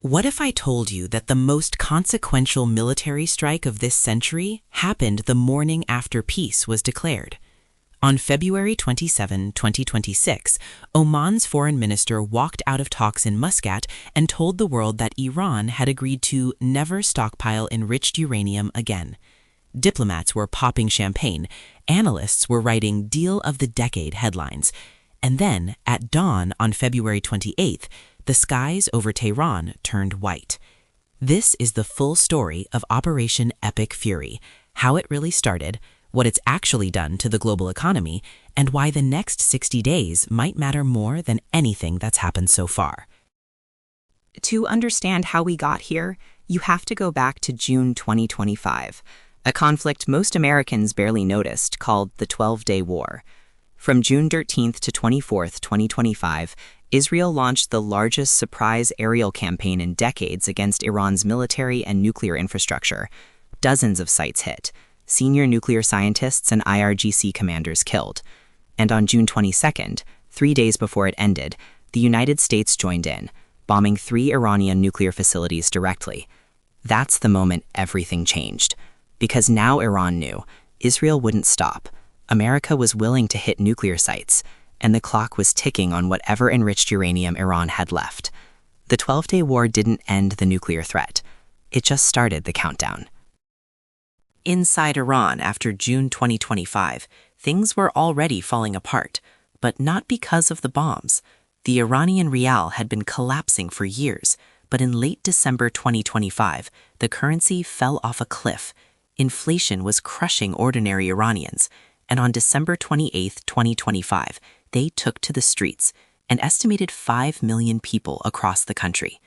What if I told you that the most consequential military strike of this century happened the morning after peace was declared? On February 27, 2026, Oman's foreign minister walked out of talks in Muscat and told the world that Iran had agreed to never stockpile enriched uranium again. Diplomats were popping champagne, analysts were writing Deal of the Decade headlines, and then, at dawn on February 28th, the skies over Tehran turned white. This is the full story of Operation Epic Fury, how it really started, what it's actually done to the global economy, and why the next 60 days might matter more than anything that's happened so far. To understand how we got here, you have to go back to June 2025, a conflict most Americans barely noticed called the 12-Day War. From June 13th to 24th, 2025, Israel launched the largest surprise aerial campaign in decades against Iran's military and nuclear infrastructure. Dozens of sites hit, senior nuclear scientists and IRGC commanders killed. And on June 22nd, 3 days before it ended, the United States joined in, bombing 3 Iranian nuclear facilities directly. That's the moment everything changed. Because now Iran knew Israel wouldn't stop. America was willing to hit nuclear sites, and the clock was ticking on whatever enriched uranium Iran had left. The 12-Day War didn't end the nuclear threat. It just started the countdown. Inside Iran after June 2025, things were already falling apart, but not because of the bombs. The Iranian rial had been collapsing for years, but in late December 2025, the currency fell off a cliff. Inflation was crushing ordinary Iranians, and on December 28, 2025, they took to the streets, an estimated 5 million people across the country.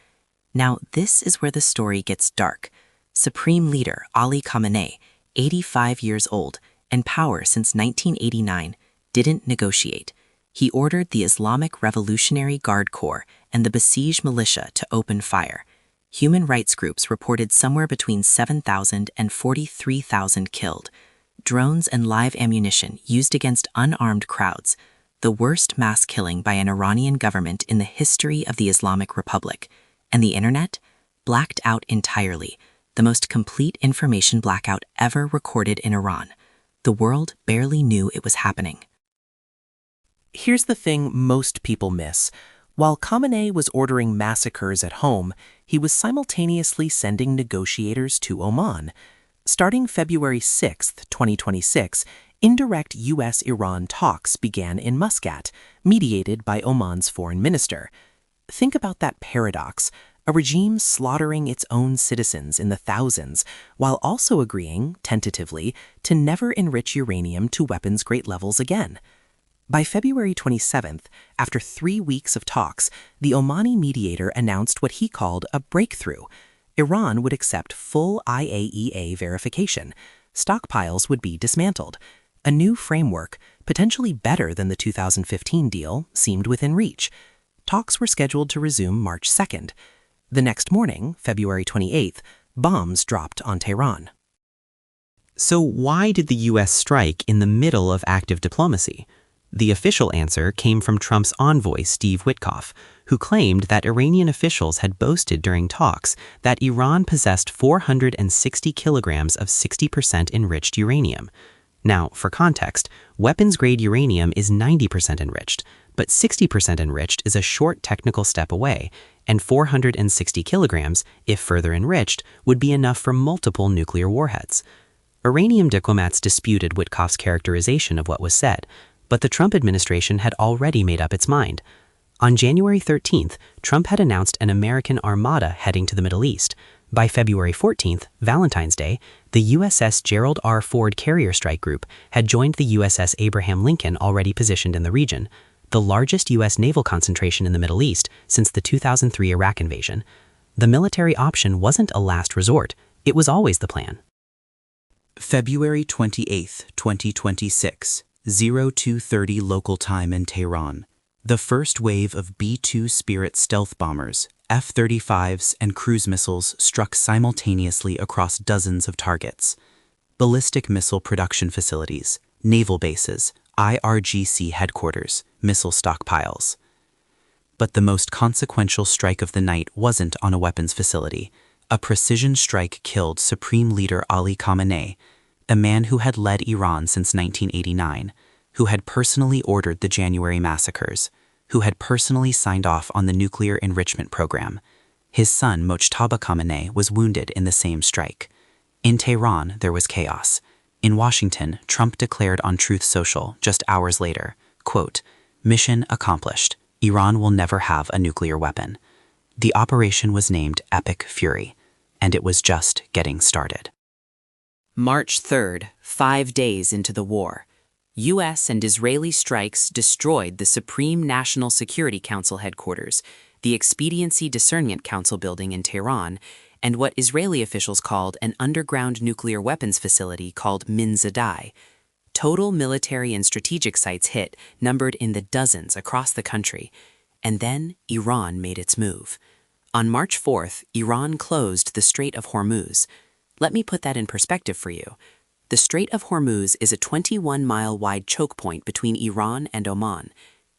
Now, this is where the story gets dark. Supreme Leader Ali Khamenei, 85 years old, and power since 1989, didn't negotiate. He ordered the Islamic Revolutionary Guard Corps and the besieged militia to open fire. Human rights groups reported somewhere between 7,000 and 43,000 killed. Drones and live ammunition used against unarmed crowds, the worst mass killing by an Iranian government in the history of the Islamic Republic. And the internet? Blacked out entirely, the most complete information blackout ever recorded in Iran. The world barely knew it was happening. Here's the thing most people miss. While Khamenei was ordering massacres at home, he was simultaneously sending negotiators to Oman. Starting February 6, 2026, indirect U.S.-Iran talks began in Muscat, mediated by Oman's foreign minister. Think about that paradox, a regime slaughtering its own citizens in the thousands, while also agreeing, tentatively, to never enrich uranium to weapons-grade levels again. By February 27th, after 3 weeks of talks, the Omani mediator announced what he called a breakthrough. Iran would accept full IAEA verification. Stockpiles would be dismantled. A new framework, potentially better than the 2015 deal, seemed within reach. Talks were scheduled to resume March 2nd. The next morning, February 28th, bombs dropped on Tehran. So why did the U.S. strike in the middle of active diplomacy? The official answer came from Trump's envoy, Steve Witkoff, who claimed that Iranian officials had boasted during talks that Iran possessed 460 kilograms of 60% enriched uranium. Now, for context, weapons-grade uranium is 90% enriched, but 60% enriched is a short technical step away, and 460 kilograms, if further enriched, would be enough for multiple nuclear warheads. Iranian diplomats disputed Witkoff's characterization of what was said, but the Trump administration had already made up its mind. On January 13th, Trump had announced an American armada heading to the Middle East. By February 14th, Valentine's Day, the USS Gerald R. Ford Carrier Strike Group had joined the USS Abraham Lincoln already positioned in the region, the largest U.S. naval concentration in the Middle East since the 2003 Iraq invasion. The military option wasn't a last resort, it was always the plan. February 28, 2026, 0230 local time in Tehran. The first wave of B-2 Spirit stealth bombers, F-35s, and cruise missiles struck simultaneously across dozens of targets. Ballistic missile production facilities, naval bases, IRGC headquarters, missile stockpiles. But the most consequential strike of the night wasn't on a weapons facility. A precision strike killed Supreme Leader Ali Khamenei, a man who had led Iran since 1989, who had personally ordered the January massacres, who had personally signed off on the nuclear enrichment program. His son, Mojtaba Khamenei, was wounded in the same strike. In Tehran, there was chaos. In Washington, Trump declared on Truth Social just hours later, quote, "Mission accomplished. Iran will never have a nuclear weapon." The operation was named Epic Fury, and it was just getting started. March 3rd, 5 days into the war, U.S. and Israeli strikes destroyed the Supreme National Security Council headquarters, the Expediency Discernment Council building in Tehran, and what Israeli officials called an underground nuclear weapons facility called Minzadai. Total military and strategic sites hit, numbered in the dozens across the country. And then Iran made its move. On March 4th, Iran closed the Strait of Hormuz. Let me put that in perspective for you. The Strait of Hormuz is a 21-mile-wide choke point between Iran and Oman.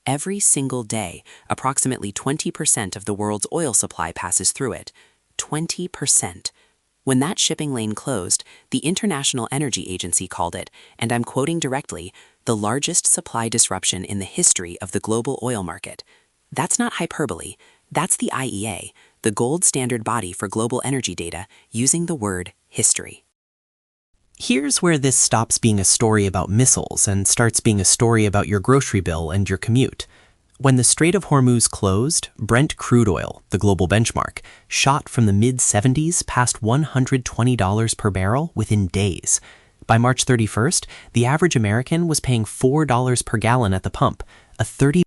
Every single day, approximately 20% of the world's oil supply passes through it. 20%. When that shipping lane closed, the International Energy Agency called it, and I'm quoting directly, the largest supply disruption in the history of the global oil market. That's not hyperbole. That's the IEA, the gold standard body for global energy data, using the word history. Here's where this stops being a story about missiles and starts being a story about your grocery bill and your commute. When the Strait of Hormuz closed, Brent crude oil, the global benchmark, shot from the mid-70s past $120 per barrel within days. By March 31st, the average American was paying $4 per gallon at the pump, a 30.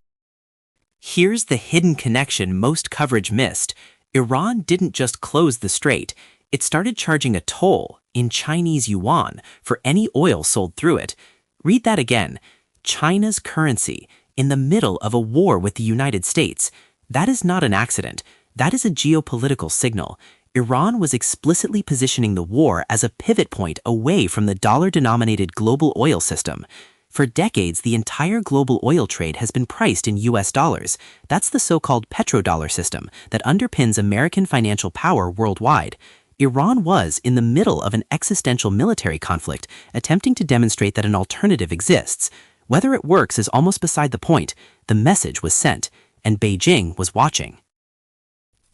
Here's the hidden connection most coverage missed. Iran didn't just close the strait. It started charging a toll in Chinese yuan for any oil sold through it. Read that again. China's currency in the middle of a war with the United States. That is not an accident. That is a geopolitical signal. Iran was explicitly positioning the war as a pivot point away from the dollar-denominated global oil system. For decades, the entire global oil trade has been priced in US dollars. That's the so-called petrodollar system that underpins American financial power worldwide. Iran was in the middle of an existential military conflict, attempting to demonstrate that an alternative exists. Whether it works is almost beside the point. The message was sent, and Beijing was watching.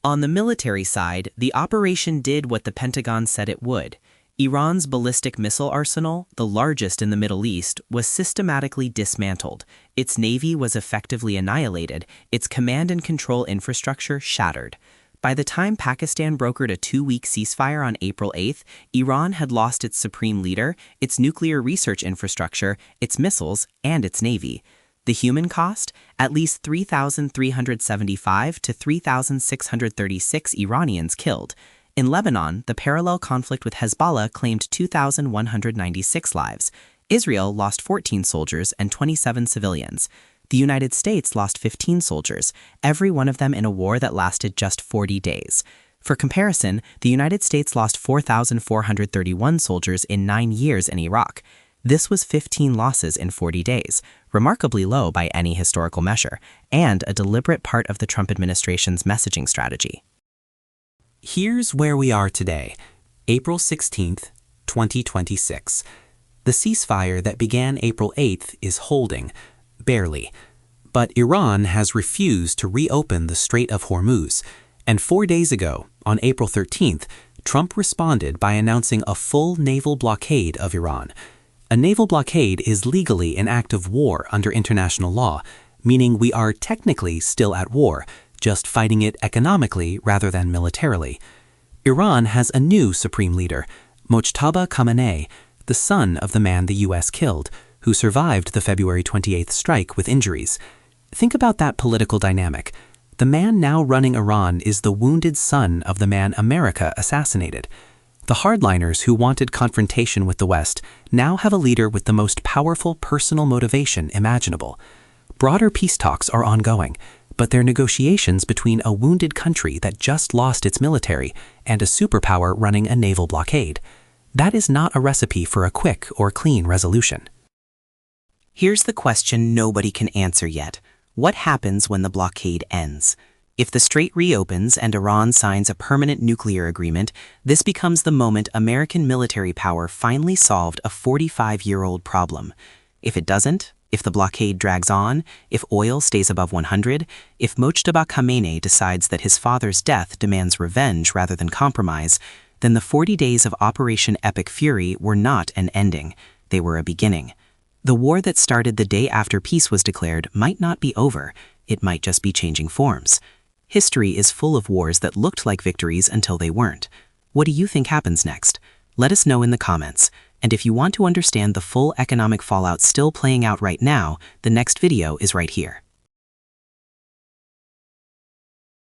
On the military side, the operation did what the Pentagon said it would. Iran's ballistic missile arsenal, the largest in the Middle East, was systematically dismantled. Its navy was effectively annihilated, its command and control infrastructure shattered. By the time Pakistan brokered a 2-week ceasefire on April 8th, Iran had lost its supreme leader, its nuclear research infrastructure, its missiles, and its navy. The human cost? At least 3,375 to 3,636 Iranians killed. In Lebanon, the parallel conflict with Hezbollah claimed 2,196 lives. Israel lost 14 soldiers and 27 civilians. The United States lost 15 soldiers, every one of them in a war that lasted just 40 days. For comparison, the United States lost 4,431 soldiers in 9 years in Iraq. This was 15 losses in 40 days, remarkably low by any historical measure, and a deliberate part of the Trump administration's messaging strategy. Here's where we are today, April 16th, 2026. The ceasefire that began April 8th is holding, barely. But Iran has refused to reopen the Strait of Hormuz, and 4 days ago, on April 13th, Trump responded by announcing a full naval blockade of Iran. A naval blockade is legally an act of war under international law, meaning we are technically still at war, just fighting it economically rather than militarily. Iran has a new supreme leader, Mojtaba Khamenei, the son of the man the U.S. killed, who survived the February 28th strike with injuries. Think about that political dynamic. The man now running Iran is the wounded son of the man America assassinated. The hardliners who wanted confrontation with the West now have a leader with the most powerful personal motivation imaginable. Broader peace talks are ongoing, but they're negotiations between a wounded country that just lost its military and a superpower running a naval blockade. That is not a recipe for a quick or clean resolution. Here's the question nobody can answer yet. What happens when the blockade ends? If the strait reopens and Iran signs a permanent nuclear agreement, this becomes the moment American military power finally solved a 45-year-old problem. If it doesn't, if the blockade drags on, if oil stays above 100, if Mojtaba Khamenei decides that his father's death demands revenge rather than compromise, then the 40 days of Operation Epic Fury were not an ending. They were a beginning. The war that started the day after peace was declared might not be over. It might just be changing forms. History is full of wars that looked like victories until they weren't. What do you think happens next? Let us know in the comments. And if you want to understand the full economic fallout still playing out right now, the next video is right here.